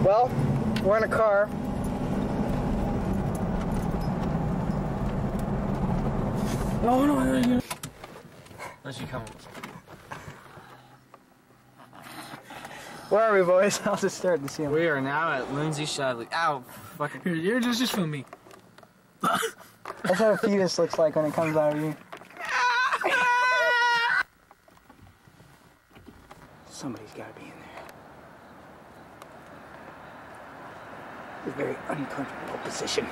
Well, we're in a car. No. Let you come. Where are we, boys? I'll just start to see him. We are now at Lindsay Shadley. Ow, fucking. Here, just film me. That's how a fetus looks like when it comes out of you. Somebody's got to be in there. It's a very uncomfortable position.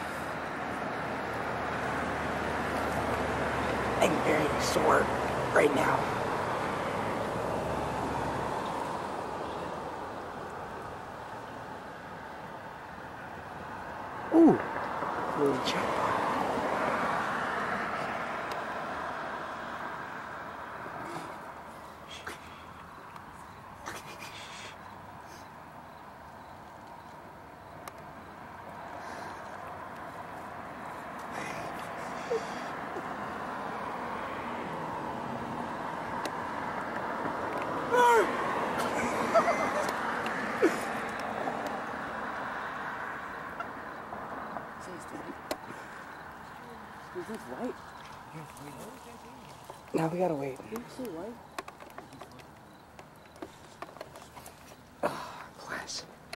I'm very sore right now. Ooh, really check. Is this white? Now we gotta wait.